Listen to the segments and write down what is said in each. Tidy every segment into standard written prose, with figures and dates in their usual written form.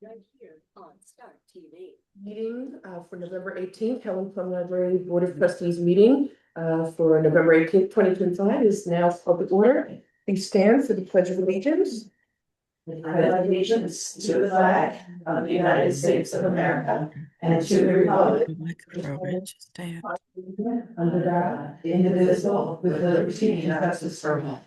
right here on Start TV. Meeting for November 18th, Helen Plum Library Board of Trustees meeting for November 18th, 2025 is now public order. Please stand for the Pledge of Allegiance. I pledge allegiance to the flag of the United States of America and to the republic under God, indivisible, with liberty and justice for all.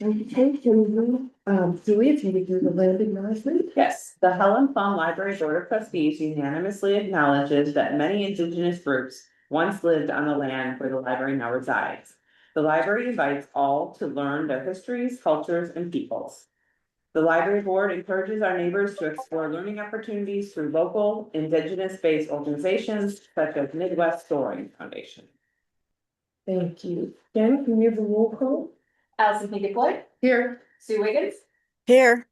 Okay, can we, Julie, if you would do the land acknowledgement? Yes, the Helen Plum Library Board of Trustees unanimously acknowledges that many indigenous groups once lived on the land where the library now resides. The library invites all to learn their histories, cultures, and peoples. The library board encourages our neighbors to explore learning opportunities through local indigenous-based organizations such as Midwest Story Foundation. Thank you. Jen, can you have a roll call? Allison Pinkett Floyd, Here. Sue Wiggins, Here.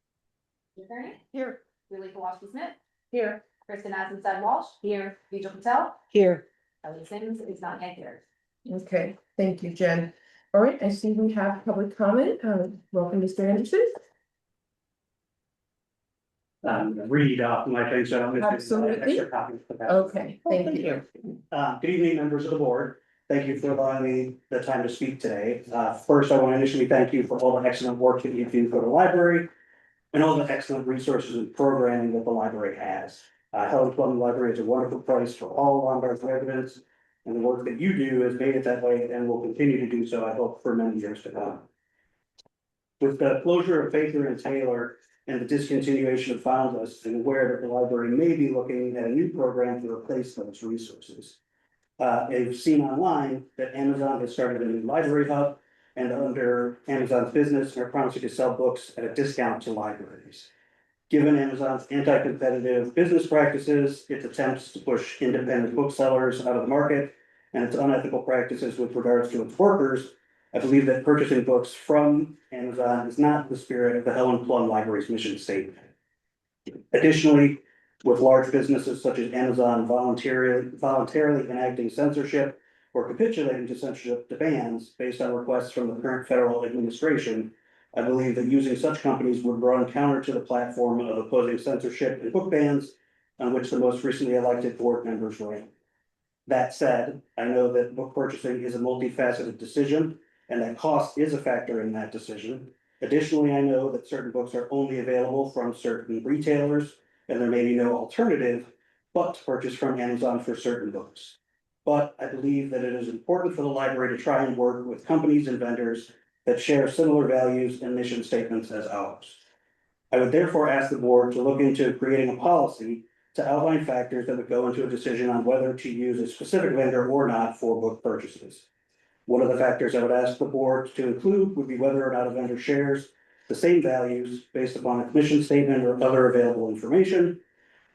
Attorney, Here. Julie Kowalski Smith, Here. Kristen Asensad Walsh, here, Vijay Patel, Here. Ellie Sims is not yet here. Okay, thank you, Jen. All right, I see we have public comment. Welcome, Mr. Anderson. Read off my things, so I don't miss any Absolutely. extra copies for that. Okay, thank you. Good evening, members of the board. Thank you for allowing me the time to speak today. First, I want to initially thank you for all the excellent work that you do for the library and all the excellent resources and programming that the library has. Helen Plum Library is a wonderful place for all Lombard residents, and the work that you do has made it that way and will continue to do so, I hope, for many years to come. With the closure of Baker and Taylor and the discontinuation of Foundless, and aware that the library may be looking at a new program to replace those resources. I've seen online that Amazon has started a new library hub, and under Amazon's business, they're promising to sell books at a discount to libraries. Given Amazon's anti-competitive business practices, its attempts to push independent booksellers out of the market, and its unethical practices with regards to its workers, I believe that purchasing books from Amazon is not the spirit of the Helen Plum Library's mission statement. Additionally, with large businesses such as Amazon voluntarily enacting censorship or capitulating to censorship demands based on requests from the current federal administration, I believe that using such companies would run counter to the platform of opposing censorship and book bans on which the most recently elected board members ran. That said, I know that book purchasing is a multifaceted decision and that cost is a factor in that decision. Additionally, I know that certain books are only available from certain retailers and there may be no alternative but to purchase from Amazon for certain books. But I believe that it is important for the library to try and work with companies and vendors that share similar values and mission statements as ours. I would therefore ask the board to look into creating a policy to outline factors that would go into a decision on whether to use a specific vendor or not for book purchases. One of the factors I would ask the board to include would be whether or not a vendor shares the same values based upon a mission statement or other available information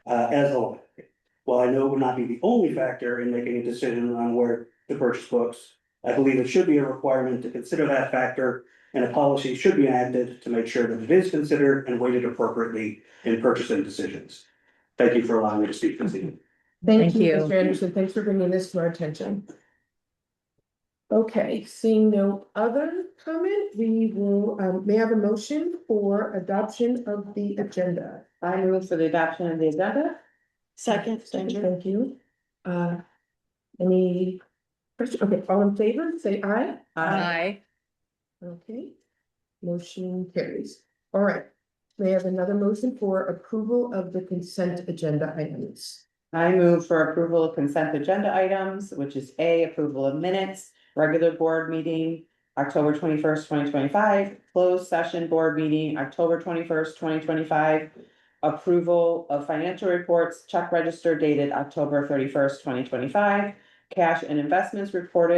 as the library. While I know it would not be the only factor in making a decision on where to purchase books, I believe it should be a requirement to consider that factor, and a policy should be enacted to make sure that it is considered and weighted appropriately in purchasing decisions. Thank you for allowing me to speak this evening. Thank you, Mr. Anderson. Thanks for bringing this to our attention. Okay, seeing no other comment, we will, may I have a motion for adoption of the agenda. I move for the adoption of the agenda. Second. Thank you. Any question? Okay, all in favor, say aye. Aye. Okay, motion carries. All right, may I have another motion for approval of the consent agenda items? I move for approval of consent agenda items, which is A, approval of minutes, regular board meeting, October 21st, 2025, closed session board meeting, October 21st, 2025, approval of financial reports, check register dated October 31st, 2025, cash and investments report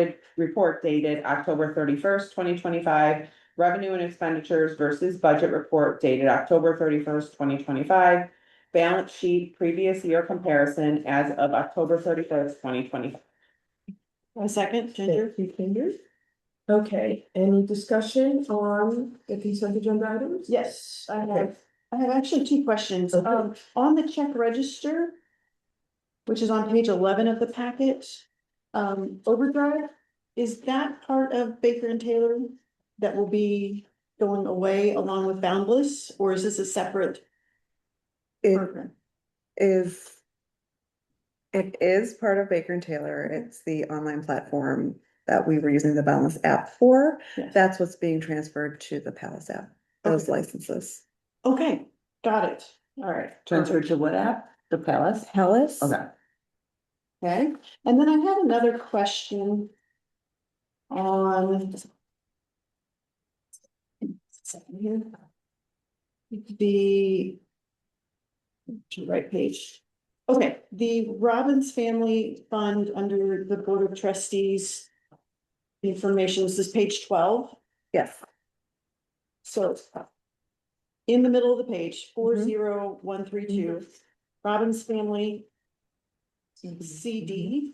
dated October 31st, 2025, revenue and expenditures versus budget report dated October 31st, 2025, balance sheet previous year comparison as of October 31st, 2025. A second, Ginger. Thank you, Ginger. Okay, any discussion on the consent agenda items? Yes, I have actually two questions. Okay. On the check register, which is on page 11 of the packet, overdrive, is that part of Baker and Taylor that will be going away along with Boundless, or is this a separate It program? is. It is part of Baker and Taylor. It's the online platform that we were using the Boundless app for. Yes. That's what's being transferred to the Palace app, those Okay. licenses. Okay, got it. All right. Transferred to what app? The Palace? Palace? Okay. Okay, and then I had another question on the right page. Okay, the Robbins Family Fund under the Board of Trustees. Information, this is page 12, Yes. so in the middle of the page, 40132, Robbins Family CD.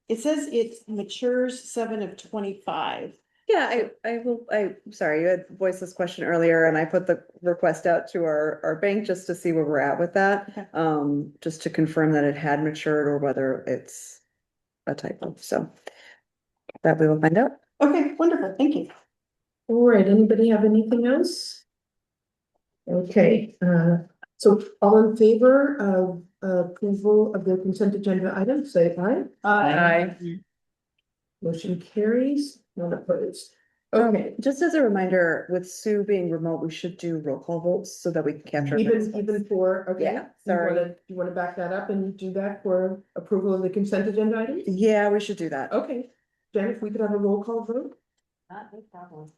It says it matures 7/25. Yeah, I'm sorry, you had voiced this question earlier and I put the request out to our bank just to see where we're at with that. Okay. Just to confirm that it had matured or whether it's a typo, so. That we will find out. Okay, wonderful, thank you. All right, anybody have anything else? Okay, so all in favor of approval of the consent agenda items, say aye. Motion carries, none opposed. Okay, Just as a reminder, with Sue being remote, we should do roll call votes so that we can capture. even for, okay. Yeah, sorry. Do you wanna back that up and do that for approval of the consent agenda items? Yeah, we should do that. Okay, Jen, if we could have a roll call vote? Not a problem.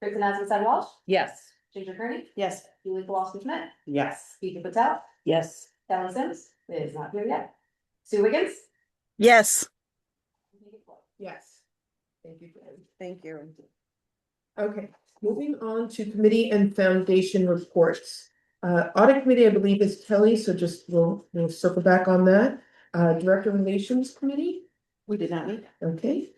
Kristen Hassman Walsh, Yes. Ginger Kearney, Yes. Julie Kowalski Schmidt, Yes. Peter Patel, Yes. Helen Sims is not here yet. Sue Wiggins. Yes. Yes. Thank you, Jen. Thank you. Okay, moving on to committee and foundation reports. Audit committee, I believe, is Kelly, so just we'll circle back on that. Director Relations Committee, We did not meet. okay.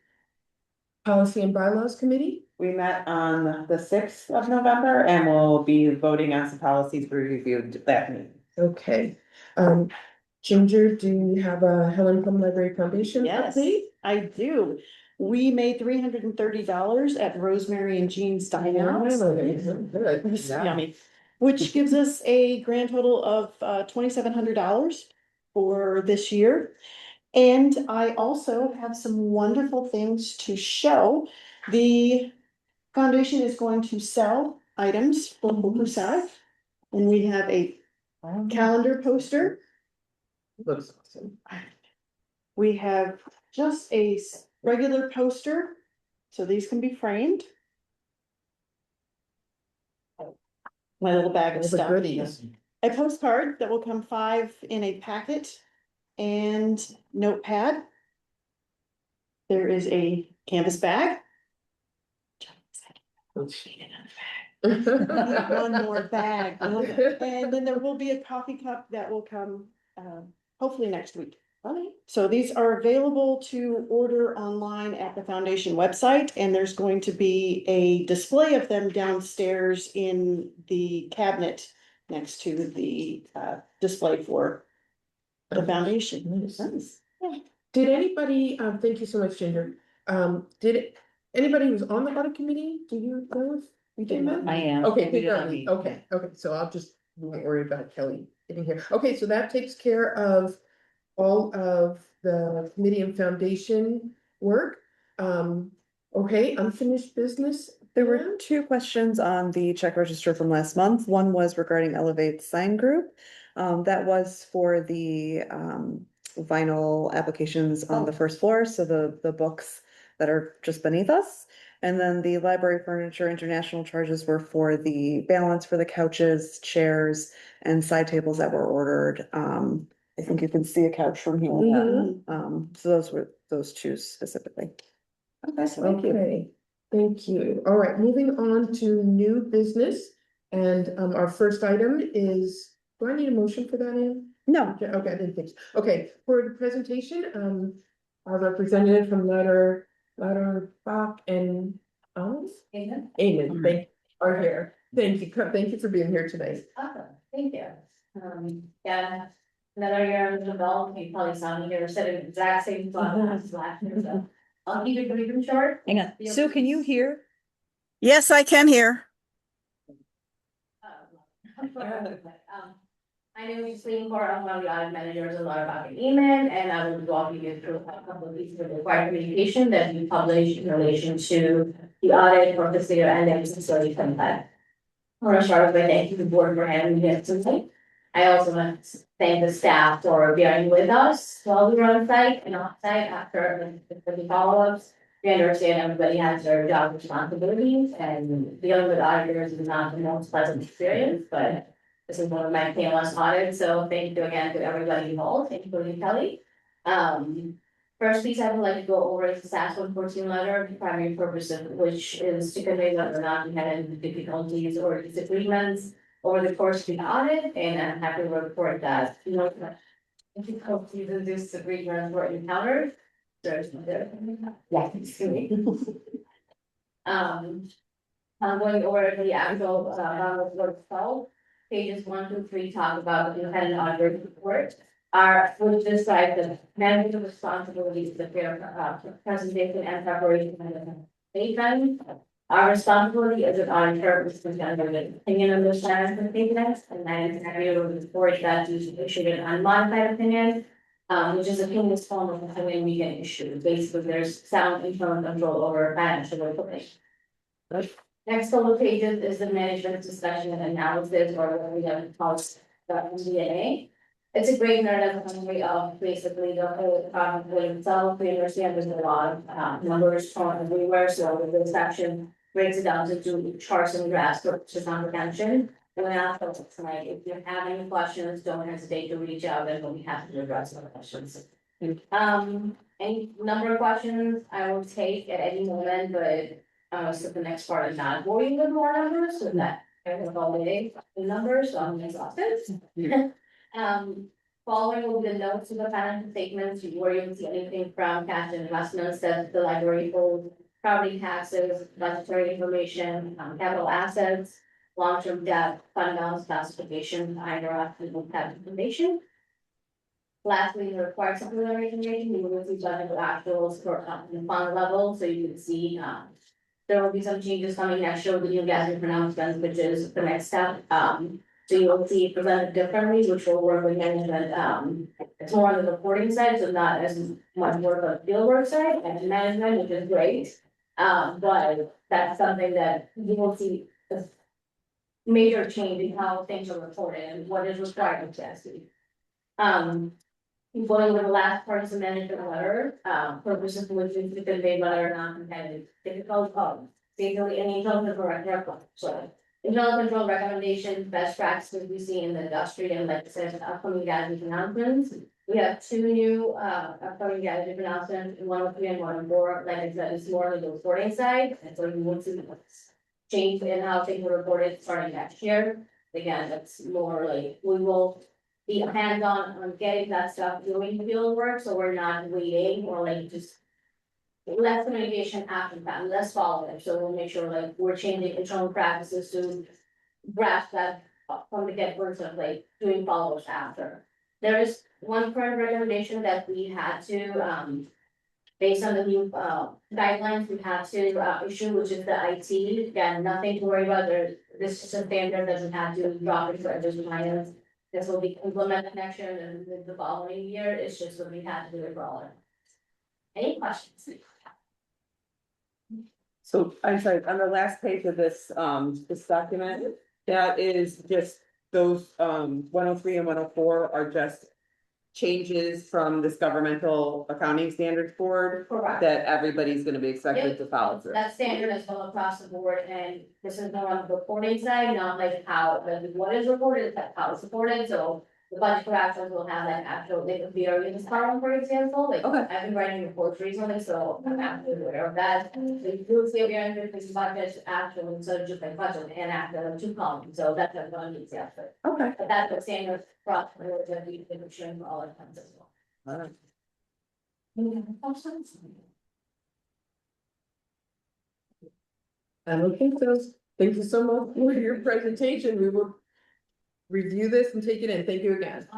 Policy and Bylaws Committee, We met on the 6th of November and we'll be voting on some policies we reviewed that meeting. okay. Ginger, do you have a Helen Plum Library Foundation Yes, update? I do. We made $330 at Rosemary and Jean's Dine Out. It was yummy, which gives us a grand total of $2,700 for this year. And I also have some wonderful things to show. The foundation is going to sell items for percent. And we have a calendar poster. Looks awesome. We have just a regular poster, so these can be framed. My little bag All of the stuff. goodies. A postcard that will come 5 in a packet and notepad. There is a canvas bag. One more bag. And then there will be a coffee cup that will come hopefully next week. So these are available to order online at the foundation website, and there's going to be a display of them downstairs in the cabinet next to the display for the foundation. Nice. Yeah. Did anybody, thank you so much, Ginger. Anybody who's on the audit committee, do you know if we came in? I am. Okay, We pick did up not me. meet. Okay, so I'll just, we won't worry about Kelly getting here. Okay, so that takes care of all of the committee and foundation work. Okay, unfinished business. There were 2 questions on the check register from last month. One was regarding Elevate Sign Group. That was for the vinyl applications on the first floor, so the books that are just beneath us. And then the library furniture international charges were for the balance for the couches, chairs, and side tables that were ordered. I think you can see a couch from here. So those were those 2 specifically. Okay, so thank you. Okay, thank you. All right, moving on to new business. And our first item is, do I need a motion for that, Ann? No, Okay, I didn't think so. Okay, for the presentation, our representative from Bach and Amen. Amen, are here. Thank you for being here today. Awesome, thank you. Yeah, another year under the belt, you probably saw me here, said the exact same thought as last year, so. I'll keep it brief and short. hang on. Sue, can you hear? Yes, I can hear. I know you're speaking for one of the audit managers a lot about the email, and I will be walking you through a couple of pieces of required communication that we published in relation to the audit for fiscal year ending December 2025. I want to start by thanking the board for having me here tonight. I also want to thank the staff for bearing with us while we were on site and off site after the follow-ups. We understand everybody has their job responsibilities, and dealing with auditors is not the most pleasant experience, but this is one of my painless audits, so thank you again to everybody involved, including Kelly. First piece I would like to go over is the SAS 114 letter, the primary purpose of which is to convey whether or not we had any difficulties or disagreements over the course of the audit, and I'm happy to report that no difficulties and disagreements were encountered. There's no yeah, excuse me. I'm going over the actual, report itself. Pages 1 through 3 talk about the independent auditor report. Which describe the management responsibilities, the fair, presentation and preparation of the statement. Our responsibility as an auditor is to gender the opinion of the management statements, and then it's happy to report that you issued an unmodified opinion. Which is opinion is form of opinion we can issue. Basically, there's sound internal control over financial reporting. Next couple of pages is the management discussion and analysis, or what we have called the MD&A. It's a great narrative summary of basically the whole department itself. We understand there's a lot of numbers from everywhere, so this section breaks it down into charts and graphs for just comprehension. And then after tonight, if you have any questions, don't hesitate to reach out, and we'll be happy to address those questions. Any number of questions I will take at any moment, but so the next part is not boring with more numbers, so that I have all day the numbers, so I'm exhausted. Following will be the notes of the financial statements, where you'll see anything from cash and investments that the library holds, property taxes, budgetary information, capital assets, long-term debt, fund balance classification, IRA, and tax information. Lastly, the required supplementary information, you will see budget actuals for the fund level, so you can see, there will be some changes coming next year with the new gas pronouncements, which is the next step. So you'll see it presented differently, which will work with management. It's more on the reporting side, so not as much work on the field work side and management, which is great. But that's something that you will see a major change in how things are reported and what is required of TSC. Going with the last part is the management letter, purposes for which is to convey whether or not competitive difficult, basically any internal control, so internal control recommendations, best practices we see in the industry, and like I said, upcoming guidance announcements. We have 2 new upcoming guidance announcements, 103 and 104, like I said, it's more on the reporting side, and so you will see change in how things are reported starting next year. Again, that's more like we will be hands-on on getting that stuff doing field work, so we're not waiting or like just less communication after that, less follow-up, so we'll make sure like we're changing internal practices to grasp that from the get-go of like doing follow-ups after. There is one current recommendation that we had to, based on the new guidelines, we had to issue, which is the IT. Again, nothing to worry about, this is a standard, doesn't have to drop it for just minus. This will be implemented next year and then the following year, it's just what we had to do it for all. Any questions? So I'm sorry, on the last page of this document, that is just those 103 and 104 are just changes from this governmental accounting standards board Correct. that everybody's gonna be expected to follow through. That's standard as well across the board, and this is more on the reporting side, not like how, like what is reported, like how it's reported, so. The budget corrections will have like actual, they could be our units column, for example, like Okay. I've been writing reports recently, so I'm absolutely aware of that. We do see we are in this budget actual, instead of just like budget and after 2 columns, so that's what one needs after. Okay. But that's the standard across the board that we've been showing for all our funds as well. All right. Any other questions? I don't think so. Thank you so much for your presentation. We will review this and take it in. Thank you again.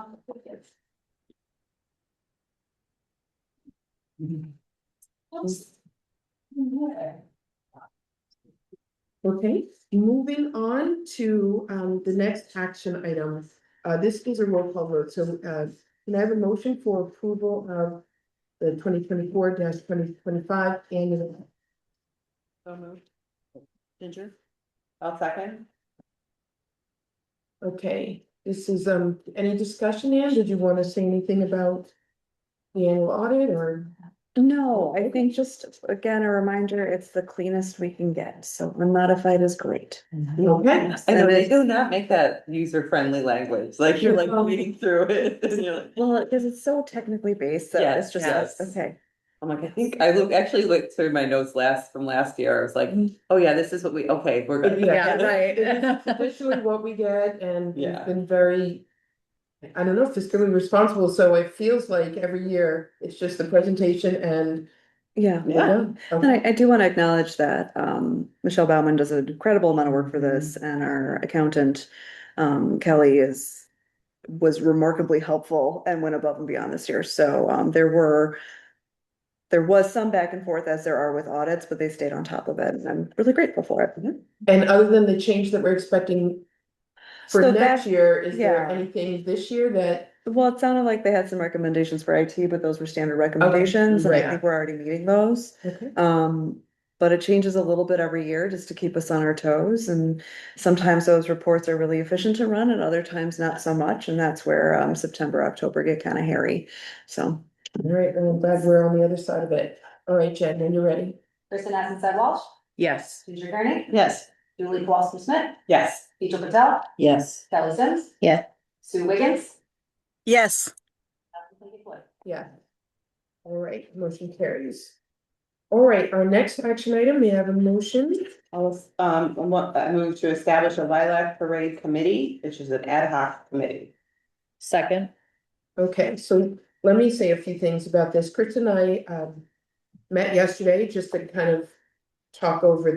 Okay, moving on to the next action item. This is a roll call vote, so, can I have a motion for approval of the 2024-2025 annual? So moved. Ginger? I'll second. Okay, this is, any discussion, Ann? Did you want to say anything about the annual audit or? No, I think just again, a reminder, it's the cleanest we can get, so unmodified is great. Okay. I know, And they it's- do not make that user-friendly language, like you're like reading through it, and you're like. Well, because it's so technically based, so Yes, it's just, yes. okay. I'm like, I think I actually looked through my notes from last year. I was like, oh yeah, this is what okay, we're good. Yeah, right. It is traditionally what we get, and we've Yeah. been very, I don't know, fiscally responsible, so it feels like every year, it's just the presentation and Yeah. we're done. And I do want to acknowledge that Michelle Bauman does an incredible amount of work for this, and our accountant Kelly was remarkably helpful and went above and beyond this year. So there was some back and forth as there are with audits, but they stayed on top of it, and I'm really grateful for it. And other than the change that we're expecting for So next that- year, is there yeah. anything this year that? Well, it sounded like they had some recommendations for IT, but those were standard recommendations, and I right. think we're already meeting those. Okay. But it changes a little bit every year just to keep us on our toes, and sometimes those reports are really efficient to run and other times not so much, and that's where September, October get kind of hairy, so. All right, I'm glad we're on the other side of it. All right, Jen, when you're ready. Kristen Walsh, Yes. Ginger Kearney, Yes. Julie Walsh Smith, Yes. Rachel Patel, Yes. Kelly Sims. Yeah. Sue Wiggins. Yes. Yeah. All right, motion carries. All right, our next action item, we have a motion. I move to establish a lilac parade committee, which is an ad hoc committee. Second. Okay, so let me say a few things about this. Chris and I met yesterday just to kind of talk over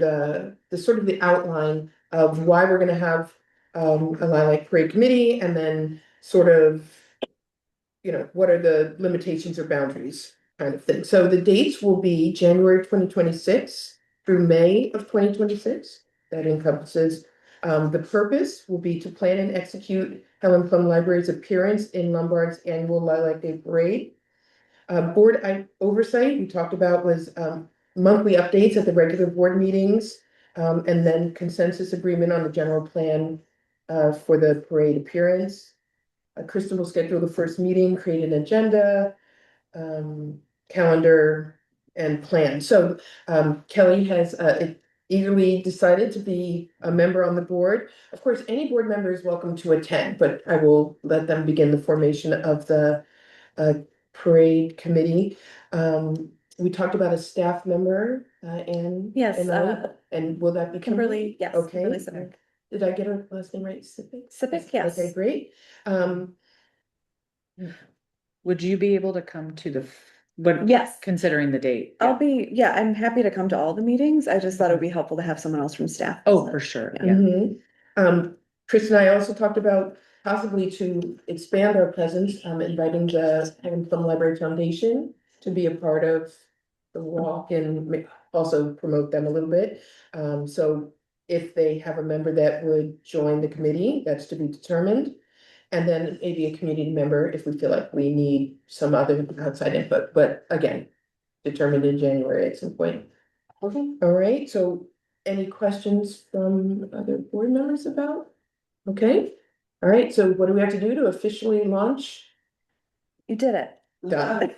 the sort of the outline of why we're gonna have a lilac parade committee, and then sort of, you know, what are the limitations or boundaries kind of thing. So the dates will be January 2026 through May of 2026. That encompasses, the purpose will be to plan and execute Helen Plum Library's appearance in Lombard's annual Lilac Day Parade. Board oversight, we talked about, was monthly updates at the regular board meetings, and then consensus agreement on the general plan for the parade appearance. Kristen will schedule the first meeting, create an agenda, calendar, and plan. So Kelly has eagerly decided to be a member on the board. Of course, any board member is welcome to attend, but I will let them begin the formation of the parade committee. We talked about a staff member, and. Yes, And will that be Kimberly, yes. Okay. Kimberly Sipic. Did I get her last name right? Sipic? Sipic, yes. Okay, great. Would you be able to come to what? Yes. Considering the date? I'm happy to come to all the meetings. I just thought it would be helpful to have someone else from staff. Oh, for sure, yeah. Chris and I also talked about possibly to expand our presence, inviting the Helen Plum Library Foundation to be a part of the walk and also promote them a little bit. So if they have a member that would join the committee, that's to be determined. And then maybe a community member if we feel like we need some other outside input, but again, determined in January at some point. Okay. All right, so any questions from other board members about? Okay, all right, so what do we have to do to officially launch? You did it. Done.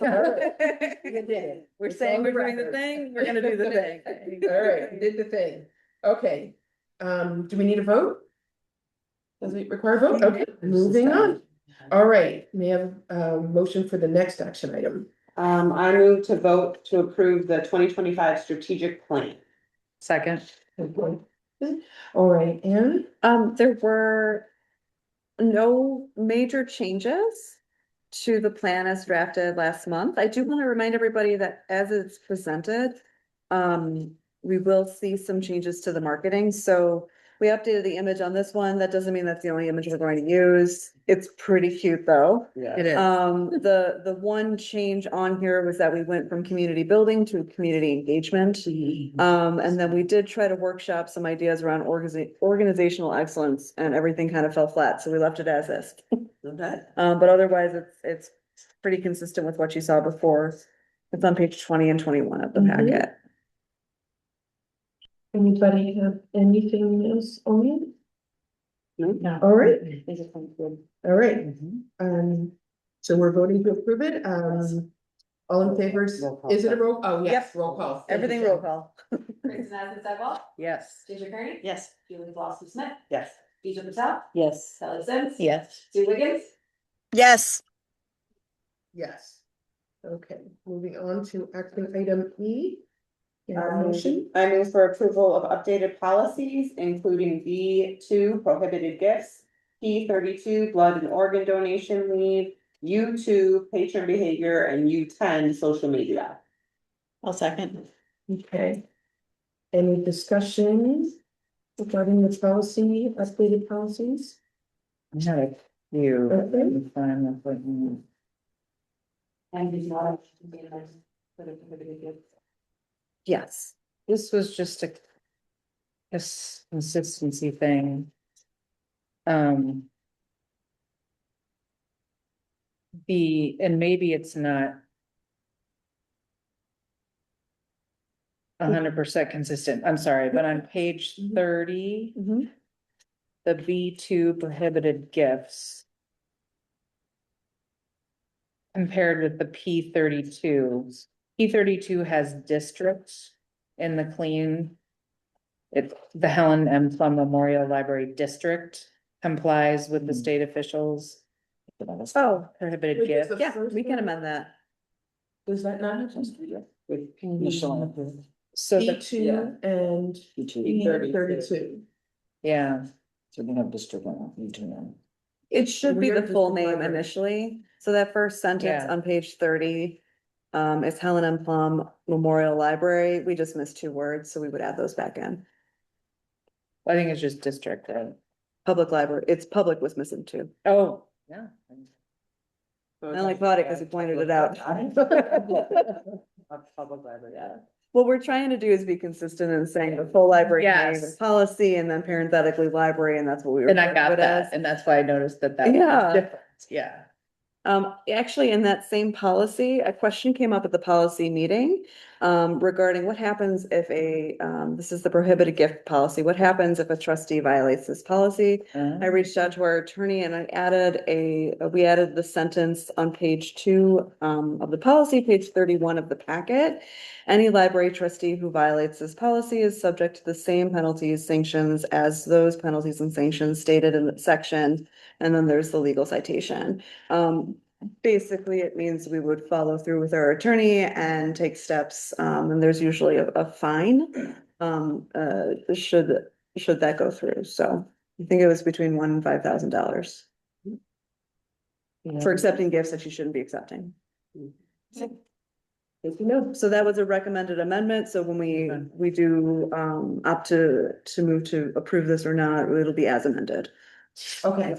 You did it. We're It's saying on we're the doing the record. thing, we're gonna do the thing. All right, we did the thing. Okay, do we need a vote? Does it require a vote? Okay, moving on. All right, may I have a motion for the next action item? I move to vote to approve the 2025 strategic plan. Second. All right, Anne? There were no major changes to the plan as drafted last month. I do want to remind everybody that as it's presented, we will see some changes to the marketing. So We updated the image on this one. That doesn't mean that's the only image we're going to use. It's pretty cute, though. It is. The one change on here was that we went from community building to community engagement. And then we did try to workshop some ideas around organizational excellence, and everything kind of fell flat, so we left it as is. But otherwise, it's pretty consistent with what you saw before. It's on page 20 and 21 of the Mhm. packet. Anybody have anything else on it? No. All right, They just went good. all right. So we're voting to approve it. All in favor, Roll call. is it a roll? Oh, yes, Yep. roll call. Thank you, Everything Jen. roll call. Kristen Stephenwell, Yes. Ginger Kearney, Yes. Julie Foster Smith, Yes. Deidre Patel, Yes. Kelly Sims. Yes. Sue Wiggins. Yes. Yes. Okay, moving on to action item E. You have a motion? I move for approval of updated policies, including B2 prohibited gifts, P32 blood and organ donation leave, U2 patron behavior, and U10 social media. I'll second. Okay. Any discussion regarding the policy, updated policies? I had a few. Okay. And he's not. For the prohibited gifts. Yes, this was just a consistency thing. And maybe it's not 100% consistent, I'm sorry, but on page 30, Mhm. the B2 prohibited gifts compared with the P32. P32 has districts in the clean. The Helen Plum Memorial Library District complies with the state officials. Oh, Prohibited Which is gift. the yeah, first we can one? amend that. Does that not have to be? So the, B2 and P32. yeah, So we have district on YouTube. It should be We're the full just name library. initially. So that first sentence Yeah. on page 30. Is Helen M. Plum Memorial Library. We just missed 2 words, so we would add those back in. I think it's just district, right? Public library, it's public was missing too. Oh, yeah. I only caught it because he pointed it out. Public library, yeah. What we're trying to do is be consistent in saying the full library name Yes. and policy, and then parenthetically library, and that's what we were. And I got that, and that's why I noticed that was Yeah. different, yeah. Actually, in that same policy, a question came up at the policy meeting. Regarding what happens if this is the prohibited gift policy, what happens if a trustee violates this policy? I reached out to our attorney and we added the sentence on page 2 of the policy, page 31 of the packet. Any library trustee who violates this policy is subject to the same penalties, sanctions as those penalties and sanctions stated in the section. And then there's the legal citation. Basically, it means we would follow through with our attorney and take steps, and there's usually a fine. Should that go through, so I think it was between $1,000 and $5,000 for accepting gifts that you shouldn't be accepting. So that was a recommended amendment, so when we do opt to move to approve this or not, it'll be as amended. Okay.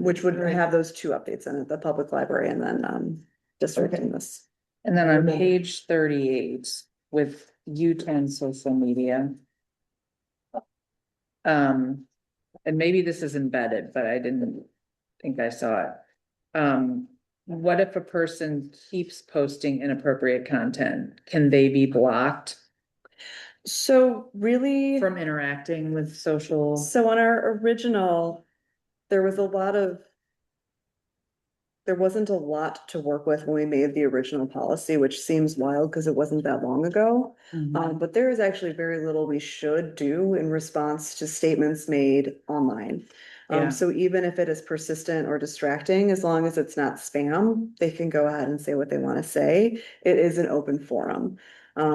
Which would have those 2 updates in it, the public library and then district in this. And then on Remember. page 38 with U10 social media. And maybe this is embedded, but I didn't think I saw it. What if a person keeps posting inappropriate content? Can they be blocked So really, from interacting with social? so on our original, there wasn't a lot to work with when we made the original policy, which seems wild because it wasn't that long ago. But there is actually very little we should do in response to statements made online. Yeah. So even if it is persistent or distracting, as long as it's not spam, they can go ahead and say what they want to say. It is an open forum.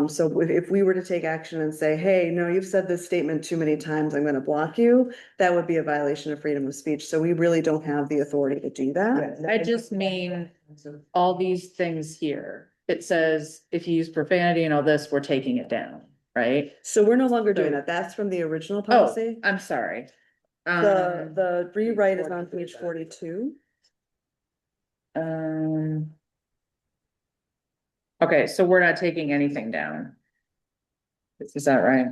So if we were to take action and say, hey, no, you've said this statement too many times, I'm gonna block you, that would be a violation of freedom of speech. So we really don't have the authority to do that. I just mean all these things here. It says if you use profanity and all this, we're taking it down. right? So we're no longer doing So- that. That's from the original Oh, policy. I'm sorry. The rewrite is on page 42. Um. Okay, so we're not taking anything down. Is that right?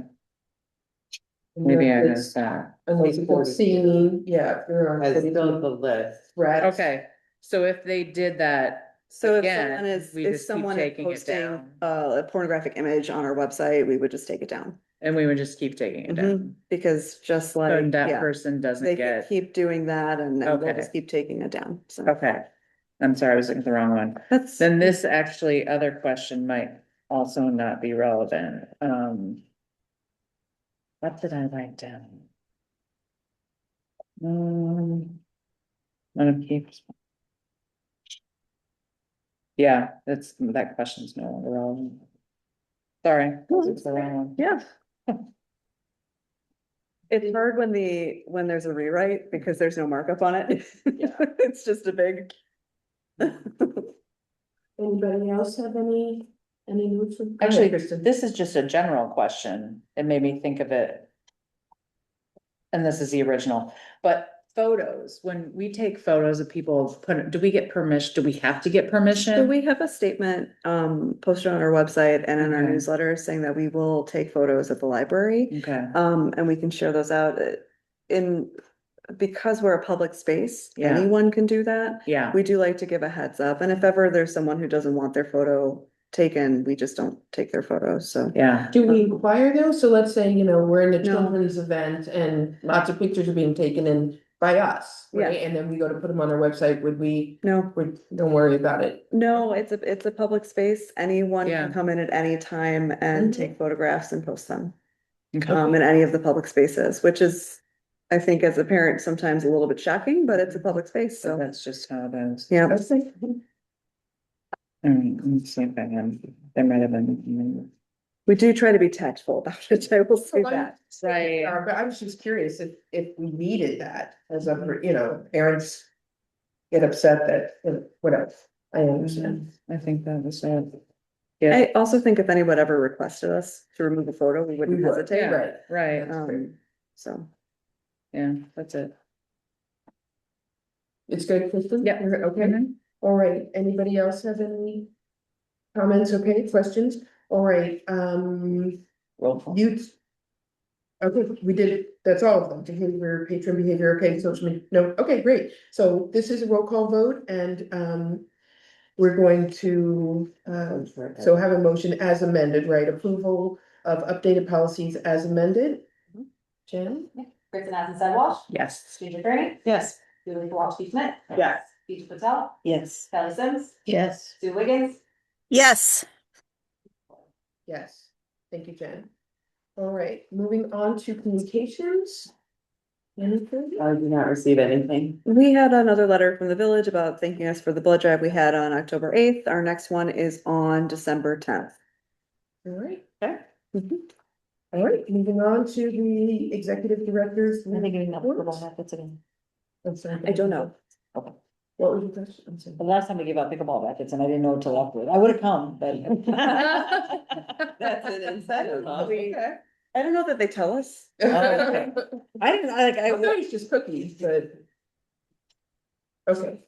Maybe I missed that. Unless people seeing, yeah, there are. As still the list. Threats. Okay, so if they did that, So if Again, someone is, we if just keep someone is taking it posting down. a pornographic image on our website, we would just take it down. and we would just keep taking it Mhm. down. Because just So like, that yeah, person doesn't they can get, keep doing that and we'll Okay. just keep taking it down, so. okay. I'm sorry, I was looking at the wrong one. That's. Then this actually, other question might also not be relevant. What did I write down? None of keeps. Yeah, that question's no longer relevant. Sorry, it's the wrong one. Yeah. It's hard when there's a rewrite because there's no markup on it. It's just a big. Anybody else have any notes? Go ahead, Actually, Kristen. this is just a general question. It made me think of it. And this is the original, but photos, when we take photos of people, do we get permission? Do we have to get permission? So we have a statement posted on our website and in our Okay. newsletter saying that we will take photos at the library. Okay, And we can share those out because we're a public space, Yeah. anyone can do that. yeah, We do like to give a heads up, and if ever there's someone who doesn't want their photo taken, we just don't take their photos, so. yeah, Do we require those? So let's say, we're in a No. children's event and lots of pictures are being taken in by us, right? Yeah. And then we go to put them on our website, No, don't worry about it. no, it's a public space, anyone Yeah. can come in at any time and Mhm. take photographs and post them. Okay. In any of the public spaces, which is, I think as a parent, sometimes a little bit shocking, but it's a public space, so so, that's just how it is. yeah. Let me see if I have, there might have been. We do try to be tactful about it, I will say that. Right. But I was just curious if we needed that as a, parents get upset that, whatever, I understand. I think that was it. Yeah, I also think if anyone ever requested us to remove a photo, we wouldn't We would, hesitate. right. right, So, yeah, that's it. It's good, Kristen? Yeah. You're okay, Mhm. all right, anybody else have any comments, okay, questions? All right, Roll call. youth. Okay, we did, that's all of them, behavior, patron behavior, okay, social media, no, okay, great. So this is a roll call vote and we're going to so have a motion as amended, right? Approval of updated policies as amended. Jen? Kristen Addison-Sedwash, Yes. Ginger Kearney, Yes. Julie Kowalski-Smith, Yes. Peter Patel, Yes. Kelly Sims, Yes. Sue Wiggins, Yes. Yes, thank you, Jen. All right, moving on to communications. Anything? I do not receive anything. we had another letter from the village about thanking us for the blood drive we had on October 8th. Our next one is on December 10th. All right. Okay. All right, moving on to the executive directors. I think you reports. methods again. I'm sorry. I don't know. Okay. What was your question? I'm sorry. The last time we gave out pickleball rackets and I didn't know until afterward. I would have come, but. That's an incentive, huh? Okay. I don't know that they tell us. okay. I didn't, I I thought it's just cookies, but. Okay,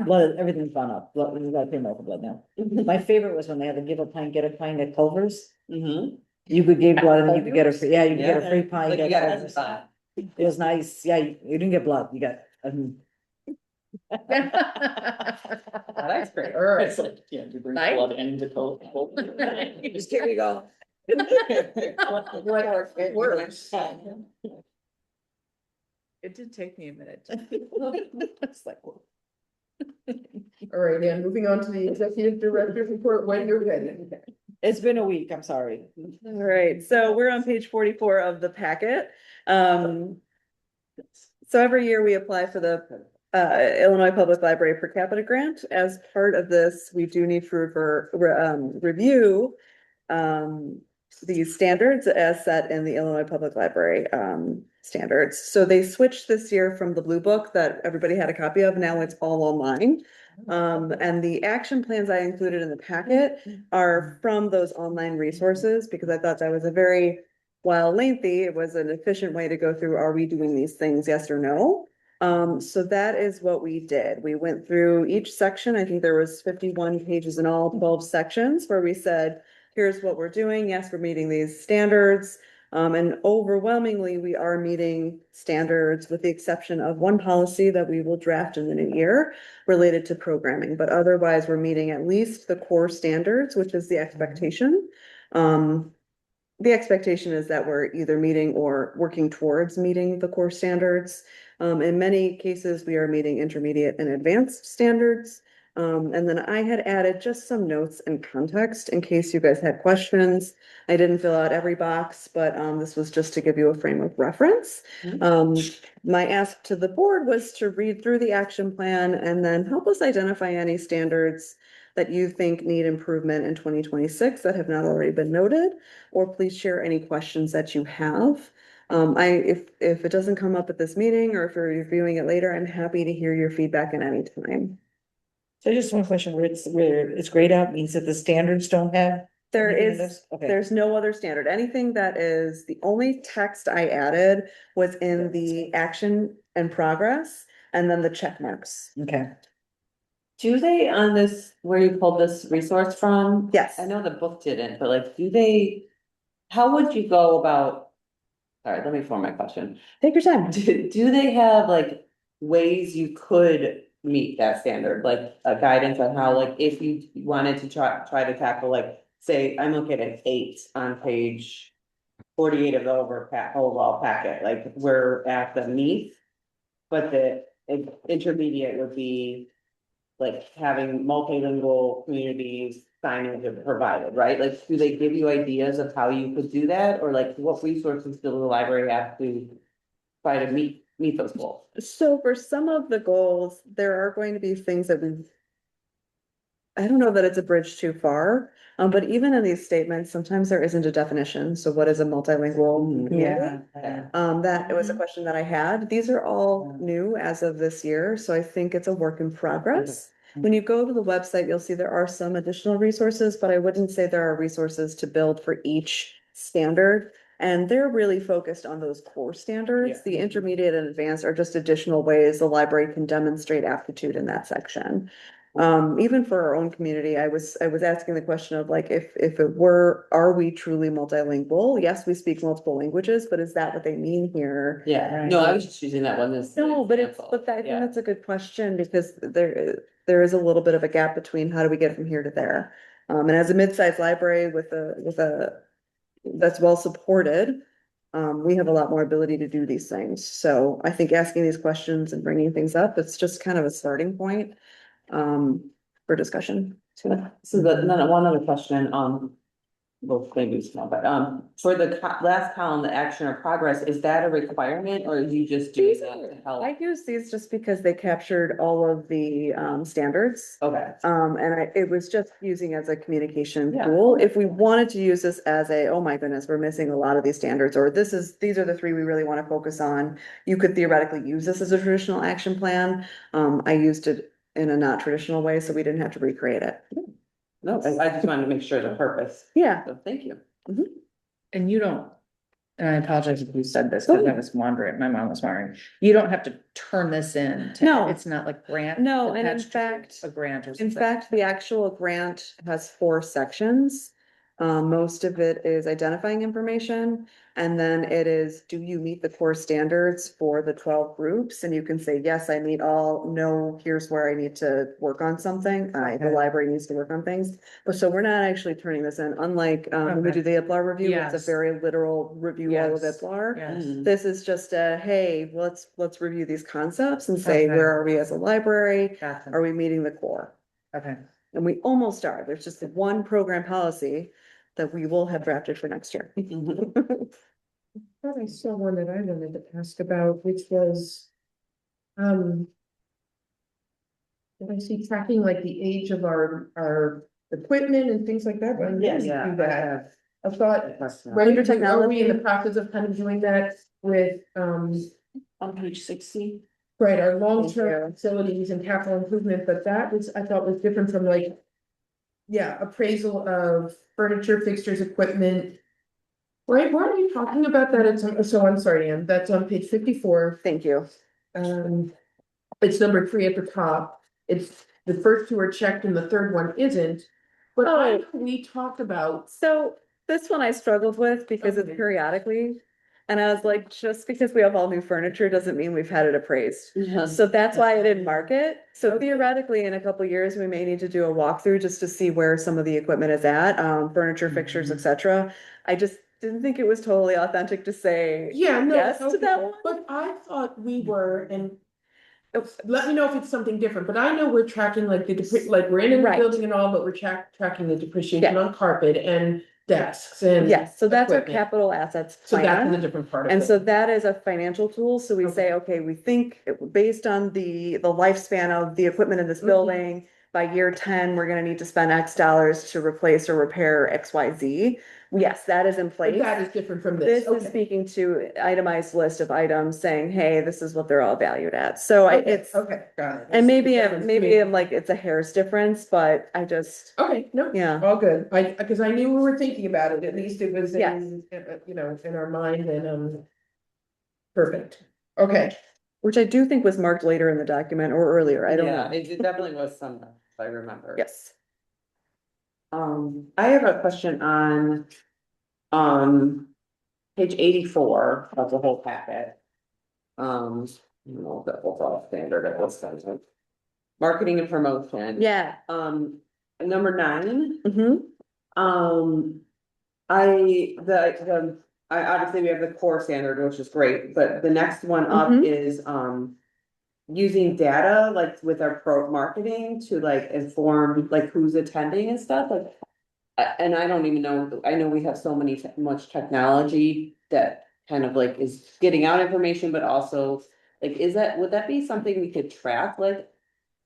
blood, everything's gone up. Blood, we gotta pay more for blood now. My favorite was when they had the give a pint, get a pint at Culver's. Mm-hmm. You could give blood and you could get a free, yeah, you could get a free pint. Like you at got Culver's. it. It was nice. Yeah, you didn't get blood. You got, That's great. all right. It's like, yeah, you bring Right? blood and the cold. just here you go. It works. It did take me a minute. It's like, All right, and moving on to the executive director's report, when you're ready. it's been a week. I'm sorry. All right, so we're on page 44 of the packet. So every year we apply for the Illinois Public Library per capita grant. As part of this, we do need to review these standards as set in the Illinois Public Library standards. So they switched this year from the blue book that everybody had a copy of. Now it's all online. And the action plans I included in the packet are from those online resources because I thought that was a very, while lengthy, it was an efficient way to go through, are we doing these things, yes or no? So that is what we did. We went through each section. I think there was 51 pages in all, 12 sections where we said, here's what we're doing. Yes, we're meeting these standards. And overwhelmingly, we are meeting standards with the exception of one policy that we will draft in the new year related to programming, but otherwise we're meeting at least the core standards, which is the expectation. The expectation is that we're either meeting or working towards meeting the core standards. In many cases, we are meeting intermediate and advanced standards. And then I had added just some notes and context in case you guys had questions. I didn't fill out every box, but this was just to give you a frame of reference. My ask to the board was to read through the action plan and then help us identify any standards that you think need improvement in 2026 that have not already been noted, or please share any questions that you have. If it doesn't come up at this meeting or if you're reviewing it later, I'm happy to hear your feedback at any time. So just one question, where it's grayed out means that the standards don't have. There anything in is, this? Okay. there's no other standard. Anything that is, the only text I added was in the action and progress and then the check marks. Okay. Do they on this, where you pulled this resource from? Yes. I know the book didn't, but like, do they, how would you go about? All right, let me form my question. Take your time. Do they have like ways you could meet that standard, like a guidance on how, like, if you wanted to try to tackle, like, say, I'm looking at 8 on page 48 of the overall packet, like, we're at the meat, but the intermediate would be like having multilingual communities signage provided, right? Like, do they give you ideas of how you could do that? Or like, what resources do the library have to try to meet those goals? So for some of the goals, there are going to be things that I don't know that it's a bridge too far, but even in these statements, sometimes there isn't a definition. So what is a multilingual community? Yeah. That was a question that I had. These are all new as of this year, so I think it's a work in progress. When you go to the website, you'll see there are some additional resources, but I wouldn't say there are resources to build for each standard. And they're really focused on those core standards. The intermediate and advanced are just additional ways the library can demonstrate aptitude in that section. Even for our own community, I was asking the question of like, if it were, are we truly multilingual? Yes, we speak multiple languages, but is that what they mean here? Yeah, Right. no, I was just using that one as. an No, but example. I think Yeah. that's a good question because there is a little bit of a gap between how do we get from here to there? And as a mid-sized library with a that's well supported, we have a lot more ability to do these things. So I think asking these questions and bringing things up, it's just kind of a starting point for discussion. So then one other question, well, maybe it's small, but, for the last column, the action or progress, is that a requirement or are you just doing that to help? I use these just because they captured all of the standards. Okay, And it was just using as a communication Yeah. tool. If we wanted to use this as a, oh my goodness, we're missing a lot of these standards, or these are the 3 we really want to focus on. You could theoretically use this as a traditional action plan. I used it in a not traditional way, so we didn't have to recreate it. no, I just wanted to make sure the purpose, Yeah. so thank you. And you don't, and I apologize if you said this, Go because I ahead. was wondering, my mom was wondering, you don't have to turn this in. No. It's not like grant. No, and in attached to fact, A grant or in something. fact, the actual grant has 4 sections. Most of it is identifying information, and then it is, do you meet the core standards for the 12 groups? And you can say, yes, I meet all, no, here's where I need to work on something. The library needs to work on things. But so we're not actually turning this in, unlike, when we Okay. do the IPLAR review, it's Yes. a very literal review all of Yes. IPLAR. Yes. This is just a, hey, let's review these concepts and say, Okay. where are we as a library? Gotcha. Are we meeting the core? Okay. And we almost are. There's just one program policy that we will have drafted for next year. Thought I saw one that I wanted to ask about, which was, did I see tracking like the age of our equipment and things like that? But I Yeah, didn't do that. I thought, That's not- right, Under are we in technology. the process of kind of doing that with, On page 60. right, our Thank long-term you. facilities and capital improvement, but that was, I thought was different from like. Yeah, appraisal of furniture, fixtures, equipment. Right, why are you talking about that? So I'm sorry, Ann, that's on page 54. Thank you. It's number 3 at the top. It's the first 2 are checked and the third one isn't. But I know we talked about. So this one I struggled with because it's Okay. periodically. And I was like, just because we have all new furniture doesn't mean we've had it appraised. Yeah. So that's why I didn't mark it. So Okay. theoretically, in a couple years, we may need to do a walkthrough just to see where some of the equipment is at, furniture, fixtures, etc. I just didn't think it was totally authentic to say Yeah, no, yes to okay, that one. but I thought we were, and let me know if it's something different, but I know we're tracking like like we're in the Right. building and all, but we're tracking the depreciation Yeah. on carpet and desks and. Yes, so that's our equipment. capital assets So that's plan. a different part of it. And so that is a financial tool, so we Okay. say, okay, we think based on the lifespan of the equipment in this Mhm. building. By year 10, we're gonna need to spend X dollars to replace or repair XYZ. Yes, that is in But place. that is different from This this, is okay. speaking to itemized list of items saying, hey, this is what they're all valued at, so it's. Okay, got it. And maybe Difference. I'm like, it's a hair's difference, but I just, Okay, no, yeah, all good, because I knew we were thinking about it, at least it was Yes. in, you know, in our mind and, perfect, okay. which I do think was marked later in the document or earlier, I don't Yeah, know. it definitely was some, if I remember. Yes. I have a question on page 84 of the whole packet. You know, that was all standard at this time. Marketing and promotion. Yeah. Number 9. Mm-hmm. I obviously we have the core standard, which is great, but the next one up Mhm. is, using data, like with our pro marketing to like inform like who's attending and stuff, like. And I don't even know, I know we have so much technology that kind of like is getting out information, but also. Like, would that be something we could track, like,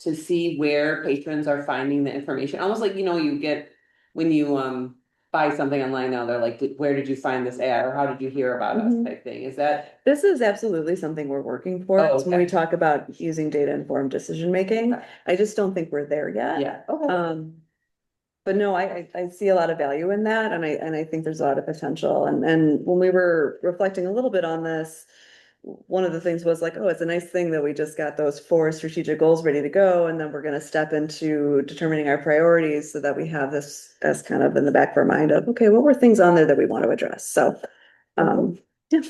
to see where patrons are finding the information? Almost like, you get, when you, buy something online now, they're like, where did you find this ad, or how did you hear about us Mhm. type thing, is that? This is absolutely something we're working for. Oh, It's when we okay. talk about using data informed decision making. Okay. I just don't think we're there yet. Yeah, okay. But no, I see a lot of value in that, and I think there's a lot of potential. And when we were reflecting a little bit on this, one of the things was like, oh, it's a nice thing that we just got those 4 strategic goals ready to go, and then we're gonna step into determining our priorities so that we have this as kind of in the back of our mind of, okay, what were things on there that we want to address? So, yeah.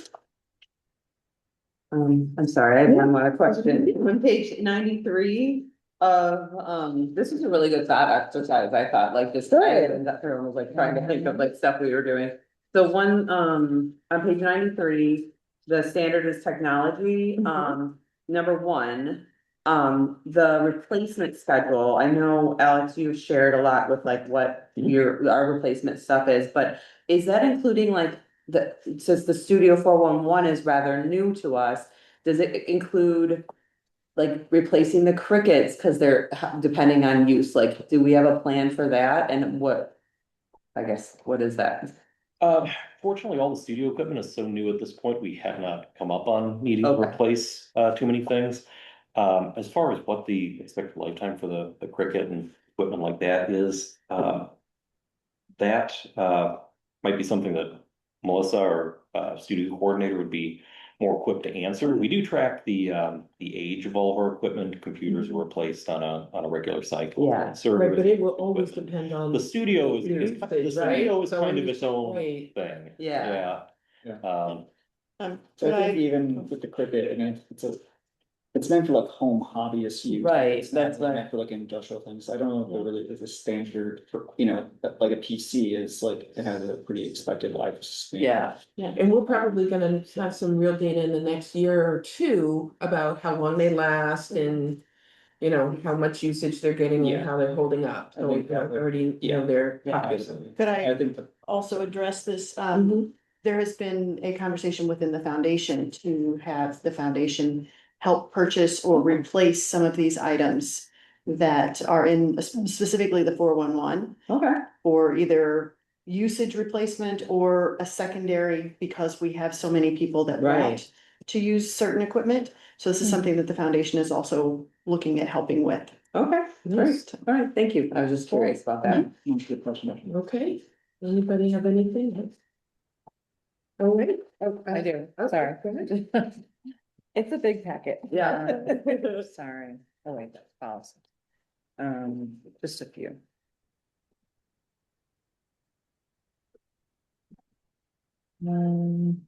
I'm sorry, I have one more question. On page 93 of, this is a really good thought exercise, I thought, like, just, I Good. ended up through and was like trying to think of like stuff we were doing. So one, on page 93, the standard is technology, number 1. The replacement schedule, I know, Alex, you've shared a lot with like what our replacement stuff is, but is that including like since the Studio 411 is rather new to us, does it include like replacing the crickets? Cause they're depending on use, like, do we have a plan for that? And what is that? Fortunately, all the studio equipment is so new at this point, we have not come up on needing to Okay. replace too many things. As far as what the expected lifetime for the Cricut and equipment like that is, that might be something that Melissa, our studio coordinator, would be more equipped to answer. We do track the age of all of our equipment. Computers are replaced on a regular cycle. Yeah. Right, Servers, but it will always equipment. depend on. The studio is Usage, the right? studio is So kind when of you- its own right. thing. Yeah. Yeah. So I think even with the Cricut, I mean, it's meant for like home hobbyist use. Right, It's not that's right. meant for like industrial things. I don't know if there really is a standard for, like a PC is like, it has a pretty expected lifespan. Yeah. Yeah, and we're probably gonna have some real data in the next year or 2 about how long they last and. How much usage they're getting and Yeah. how they're holding up, I so think we that would- already, yeah. they're Yeah, popular. absolutely. Could I I think that, also address this? Mhm. There has been a conversation within the foundation to have the foundation help purchase or replace some of these items that are in specifically the 411 Okay. for either usage replacement or a secondary because we have so many people that Right. want to use certain equipment. So this is something that the foundation is also looking at helping with. Okay, great. All right, thank you. I was just curious about that. That's a good question. Okay, anybody have anything? All right. Oh, I do, Okay, sorry. go ahead. It's a big packet. Yeah. Sorry, oh wait, that's policy. Just a few. Um.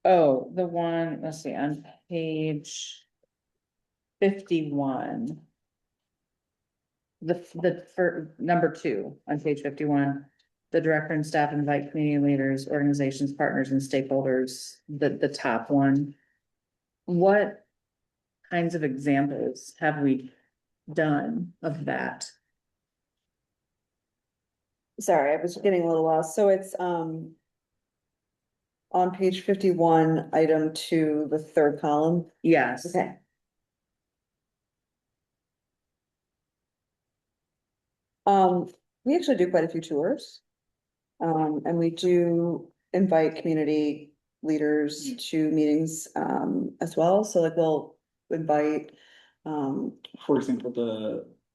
Oh, the one, let's see, on page 51. For number 2 on page 51, the director and staff invite community leaders, organizations, partners and stakeholders, the top one. What kinds of examples have we done of that? Sorry, I was getting a little lost. So it's, on page 51, item 2, the third column. Yes. Okay. We actually do quite a few tours. And we do invite community leaders to meetings, as well. So like we'll invite, For example,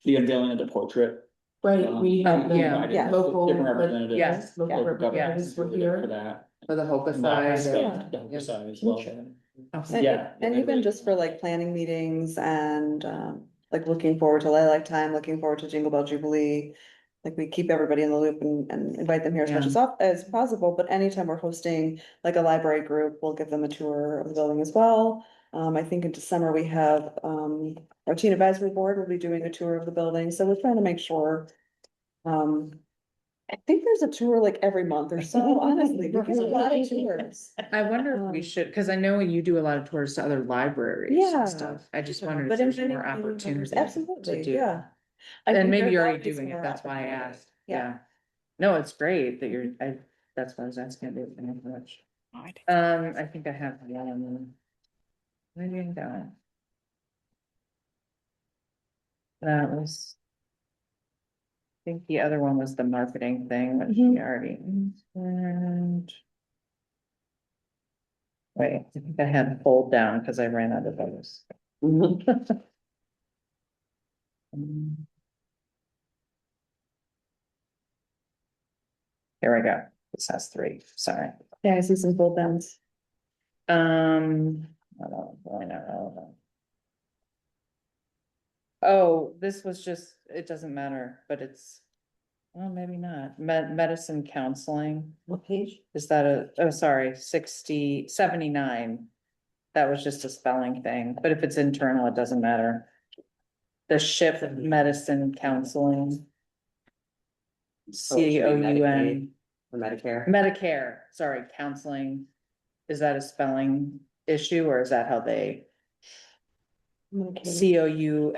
the unveiling of the portrait. Right, we Oh, have yeah. the Yeah. local. Different representatives. Yes. Local Local representatives governments were were here. there for that. For the Hoka And that side. stuff, the Hoka side as well. and, Yeah. and even just for like planning meetings and, like looking forward to Lilac Time, looking forward to Jingle Bell Jubilee. Like we keep everybody in the loop and invite them here as much as possible, but anytime we're hosting like a library group, we'll give them a tour of the building as well. I think in December we have, our teen advisory board will be doing a tour of the building, so we're trying to make sure. I think there's a tour like every month or so, honestly, because a lot of tours. I wonder if we should, because I know you do a lot of tours to other libraries Yeah. and stuff. I just wondered But if there's inviting more community opportunity members, to absolutely, do. yeah. I And think maybe there's you're already always doing it, more that's why I opportunity. asked, Yeah. yeah. No, it's great that you're, that's why I was asking. I didn't know much. I think I have one. Where did it go? That was. I think the other one was the marketing thing, which we already. And. Wait, I think I had to fold down because I ran out of those. Here we go. This has 3, sorry. Yeah, I see some fold downs. I don't know. Oh, this was just, it doesn't matter, but it's, well, maybe not. Medicine counseling. What page? Is that oh, sorry, 79. That was just a spelling thing, but if it's internal, it doesn't matter. The SHIP medicine counseling. COUN. For Medicare. Medicare, sorry, counseling. Is that a spelling issue or is that how they? COUNSELING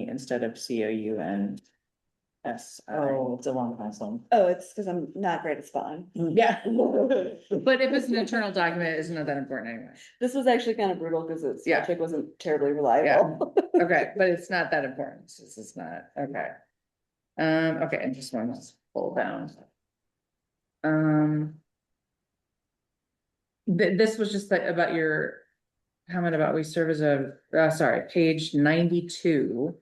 instead of COUNS. Oh, it's a long counseling. Oh, it's because I'm not great at spelling. Yeah. But if it's an internal document, it's not that important anyway. This was actually kind of brutal because its Yeah. logic wasn't terribly reliable. Okay, but it's not that important. This is not, okay. Okay, and just one let's pull down. This was just like about your comment about we serve as sorry, page 92.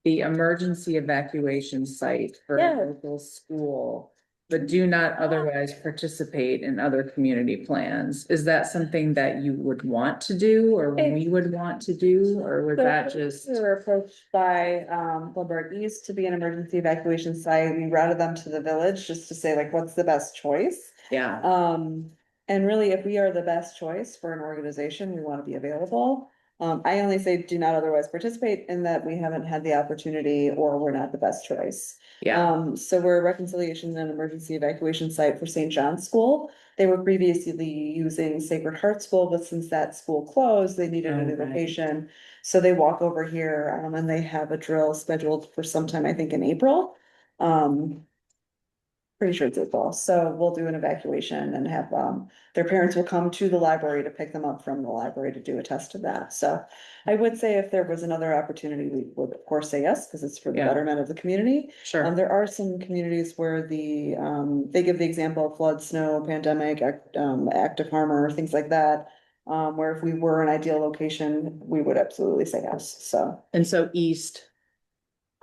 The emergency evacuation site for Yeah. a local school, but do not otherwise participate in other community plans. Is that something that you would want to do or we would want to do, or would that just? We were approached by, Bloomberg East to be an emergency evacuation site. We routed them to the village just to say like, what's the best choice? Yeah, And really, if we are the best choice for an organization, we want to be available. I only say do not otherwise participate in that we haven't had the opportunity or we're not the best choice. yeah, So we're a reconciliation and emergency evacuation site for St. John's School. They were previously using Sacred Heart School, but since that school closed, they needed a new Okay. location. So they walk over here, and they have a drill scheduled for sometime, I think, in April. Pretty sure it's this fall, so we'll do an evacuation and have, their parents will come to the library to pick them up from the library to do a test of that, so. I would say if there was another opportunity, we would of course say yes, because it's for the Yeah. betterment of the community. Sure. There are some communities where they give the example of flood, snow, pandemic, active harmer, things like that. Where if we were an ideal location, we would absolutely say yes, so. And so east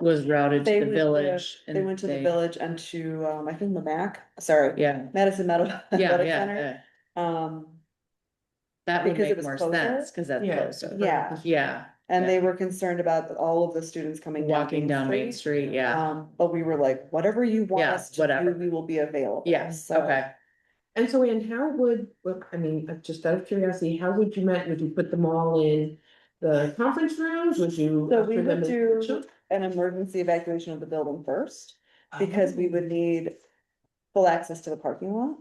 was routed They to the went to- village. They went to the village and to, I think the Yeah, Madison Meadow yeah, Athletic yeah, Center. yeah. That would because it make was more closer. sense, cause that's Yeah. closer. Yeah. Yeah. And yeah. they were concerned about all of the students coming down. Walking down Main Street, yeah, But we were like, whatever you want Yeah, us to whatever. do, we will be available. yeah, So- okay. And so, Ann, how would, I mean, just out of curiosity, how would you put them all in the conference rooms? Would you? So we usher them would in? do an emergency evacuation of the building first, because we would need full access to the parking lot.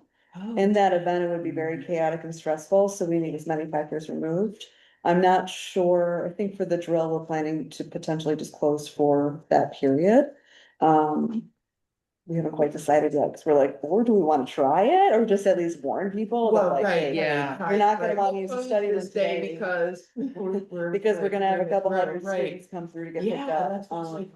In that event, it would be very chaotic and stressful, so we need as many factors removed. I'm not sure, I think for the drill, we're planning to potentially just close for that period. We haven't quite decided yet, because we're like, or do we want to try it, or just at least warn people that Well, like, right, hey, yeah. right, you're not gonna right. want to We'll use the close study room this day today. because. Because we're gonna have a couple right, hundred right. students come through to get picked Yeah, up. that's what's like.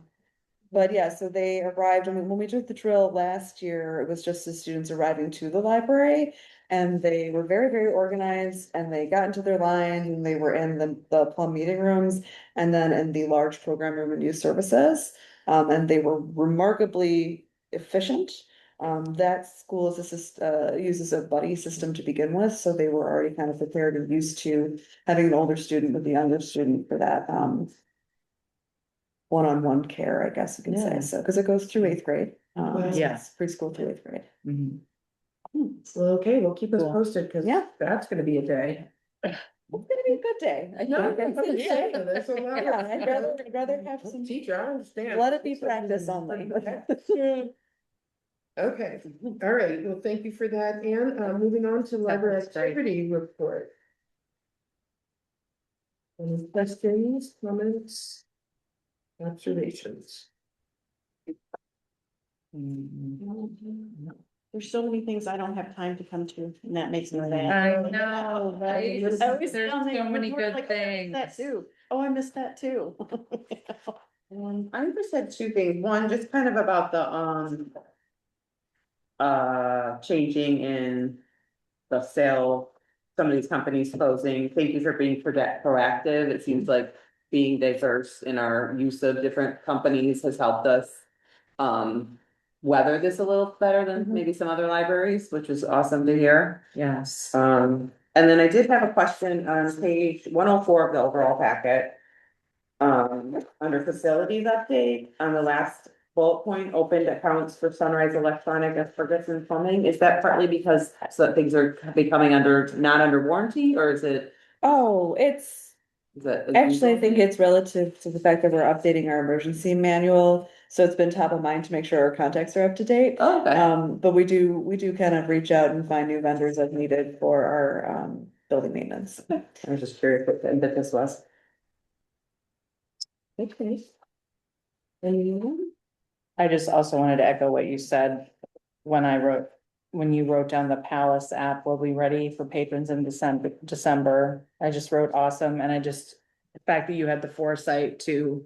But yeah, so they arrived, I mean, when we took the drill last year, it was just the students arriving to the library. And they were very, very organized, and they got into their lines, and they were in the Plum meeting rooms. And then in the large program room and youth services, and they were remarkably efficient. That school uses a buddy system to begin with, so they were already kind of prepared and used to having an older student with a younger student for that, one-on-one care, I guess you can say, Yeah. so, because it goes through eighth grade. Wow. So Yeah. it's preschool through eighth grade. Mhm. Well, okay, well, keep us Cool. posted, because Yeah. that's gonna be a day. It's gonna be a good day. I No, think. yeah, there's a lot of- Yeah, I'd rather have some, Teacher, I understand. let it be practice only. Okay, all right, well, thank you for that, Ann. Moving on to library was great. activity report. Any questions, comments? Observations? There's so many things I don't have time to come to, and that makes me sad. I know, right? There's There's so many good That things. too. Oh, I missed that too. I just had two things, one, just kind of about the, changing in the sale, some of these companies closing, thank you for being proactive, it seems like being diverse in our use of different companies has helped us, weather this a little better than maybe some other libraries, which is awesome to hear. Yes. And then I did have a question on page 104 of the overall packet. Under facilities update, on the last bullet point, opened accounts for Sunrise Electronic and Ferguson Plumbing, is that partly because some things are becoming not under warranty, or is it? Oh, it's, actually, I think it's relative to the fact that we're updating our emergency manual, so it's been top of mind to make sure our contacts are up to date. Oh, okay. But we do kind of reach out and find new vendors as needed for our, building maintenance. I was just curious what the impetus was. Okay. Anyone? I just also wanted to echo what you said when you wrote down the Palace app will be ready for patrons in December. I just wrote awesome, and the fact that you had the foresight to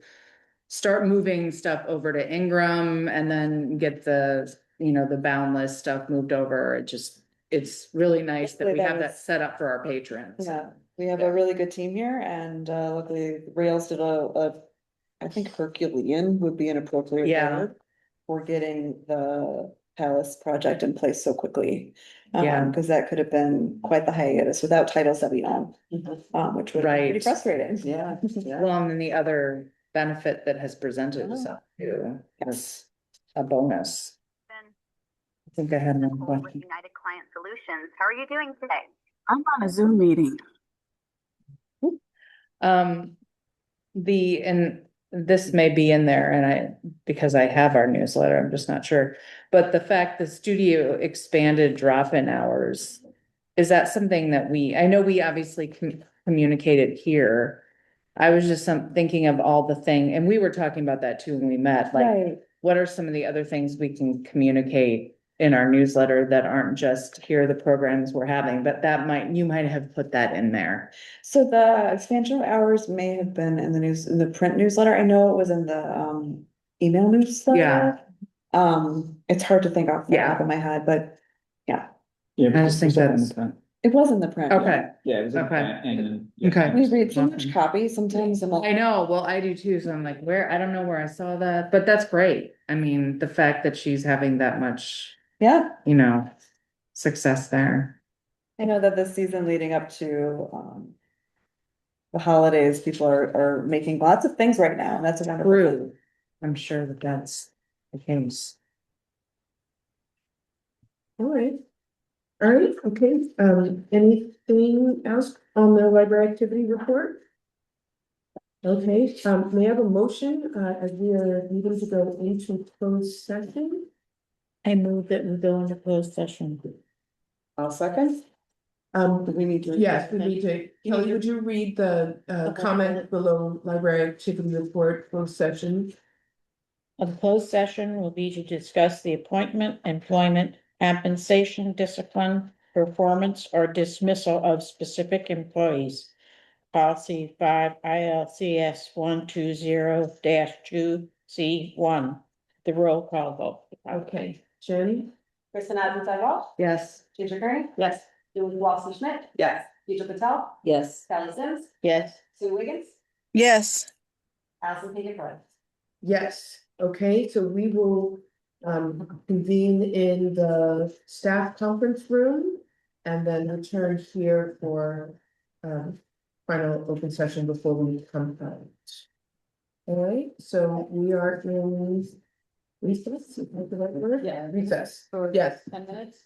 start moving stuff over to Ingram and then get the Boundless stuff moved over. It's really nice that we have that set up for our patrons. Yeah, we have a really good team here, and luckily Rails did I think Herculean would be an appropriate Yeah. word for getting the Palace project in place so quickly. Yeah. Because that could have been quite the hiatus without titles that we own, which would have been pretty Right. frustrating. Yeah. Well, and then the other benefit that has presented itself too is a bonus. I think I had one question. United Client Solutions. How are you doing today? I'm on a Zoom meeting. And this may be in there because I have our newsletter, I'm just not sure. But the fact the studio expanded drop-in hours, is that something that I know we obviously communicated here. I was just thinking of all the and we were talking about that too when we met, like, Right. what are some of the other things we can communicate in our newsletter that aren't just here are the programs we're having, but you might have put that in there. So the expansion of hours may have been in the news, in the print newsletter. I know it was in the email newsletter. Yeah. It's hard to think off the Yeah. top of my head, but Yeah. I just think it's all in the that's- print. it was in the print. Okay, Yeah, it was in the Okay. print and then. yeah, Okay. We read so much Awesome. copy sometimes. I'm I like, know, well, I do too, so I'm like, I don't know where I saw that, but that's great. I mean, the fact that she's having that much, yeah, success there. I know that this season leading up to the holidays, people are making lots of things right now, and that's a wonderful thing. True. I'm sure that that's the case. All right. All right, okay, anything else on the library activity report? Okay, may I have a motion, as we are needing to go into closed session? I move that we go into closed session. I'll second. Do we need to? Yes, we need to, Kelly, would you read the, comment below library activity report closed session? A closed session will be to discuss the appointment, employment, compensation, discipline, performance, or dismissal of specific employees. Policy 5 ILCS 120-2C1, the roll call vote. Okay, Jenny? Kristen Adams, Sidewalk, Yes. Ginger Curry, Yes. Julie Walson Schmidt, Yes. Deidre Patel, Yes. Sally Sims, Yes. Sue Wiggins, Yes. Allison Pinkett. Yes, okay, so we will convene in the staff conference room. And then return here for final open session before we come out. All right, so we are in recess, is that the right word? Yeah. Recess, For yes. 10 minutes.